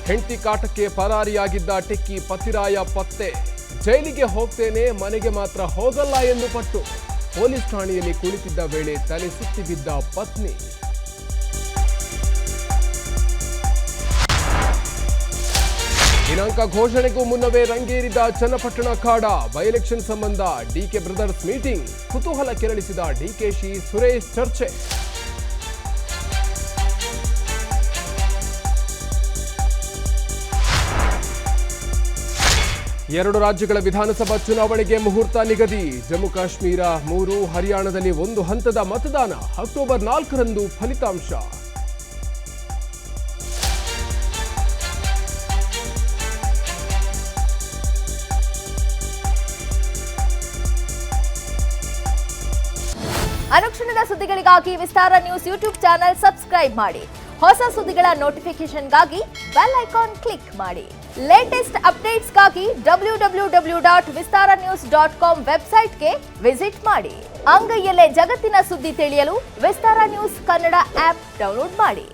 ಹೆಂಡತಿ ಕಾಟಕ್ಕೆ ಪರಾರಿಯಾಗಿದ್ದ ಟೆಕ್ಕಿ ಪತಿರಾಯ ಪತ್ತೆ. ಜೈಲಿಗೆ ಹೋಗ್ತೇನೆ, ಮನೆಗೆ ಮಾತ್ರ ಹೋಗಲ್ಲ ಎಂದು ಪಟ್ಟು. ಪೊಲೀಸ್ ಠಾಣೆಯಲ್ಲಿ ಕುಳಿತಿದ್ದ ವೇಳೆ ತಲೆ ಸುತ್ತಿ ಬಿದ್ದ ಪತ್ನಿ. ದಿನಾಂಕ ಘೋಷಣೆಗೂ ಮುನ್ನವೇ ರಂಗೇರಿದ ಚನ್ನಪಟ್ಟಣ ಅಖಾಡ. ಬೈ ಎಲೆಕ್ಷನ್ ಸಂಬಂಧ ಡಿಕೆ ಬ್ರದರ್ಸ್ ಮೀಟಿಂಗ್. ಕುತೂಹಲ ಕೆರಳಿಸಿದ ಡಿಕೆಶಿ ಸುರೇಶ್ ಚರ್ಚೆ. ಎರಡು ರಾಜ್ಯಗಳ ವಿಧಾನಸಭಾ ಚುನಾವಣೆಗೆ ಮುಹೂರ್ತ ನಿಗದಿ. ಜಮ್ಮು ಕಾಶ್ಮೀರ 3, ಹರಿಯಾಣದಲ್ಲಿ 1 ಹಂತದ ಮತದಾನ. ಅಕ್ಟೋಬರ್ 4ರಂದು ಫಲಿತಾಂಶ. ಅನುಕ್ಷಣದ ಸುದ್ದಿಗಳಿಗಾಗಿ ವಿಸ್ತಾರ ನ್ಯೂಸ್ ಯೂಟ್ಯೂಬ್ ಚಾನೆಲ್ ಸಬ್ಸ್ಕ್ರೈಬ್ ಮಾಡಿ. ಹೊಸ ಸುದ್ದಿಗಳ ನೋಟಿಫಿಕೇಶನ್ಗಾಗಿ ಬೆಲ್ ಐಕಾನ್ ಕ್ಲಿಕ್ ಮಾಡಿ. ಲೇಟೆಸ್ಟ್ ಅಪ್ಡೇಟ್ಸ್ಗಾಗಿ www.vistaranews.com ವೆಬ್ಸೈಟ್ಗೆ ವಿಸಿಟ್ ಮಾಡಿ. ಅಂಗೈಯಲ್ಲೇ ಜಗತ್ತಿನ ಸುದ್ದಿ ತಿಳಿಯಲು ವಿಸ್ತಾರ ನ್ಯೂಸ್ ಕನ್ನಡ ಆಪ್ ಡೌನ್ಲೋಡ್ ಮಾಡಿ.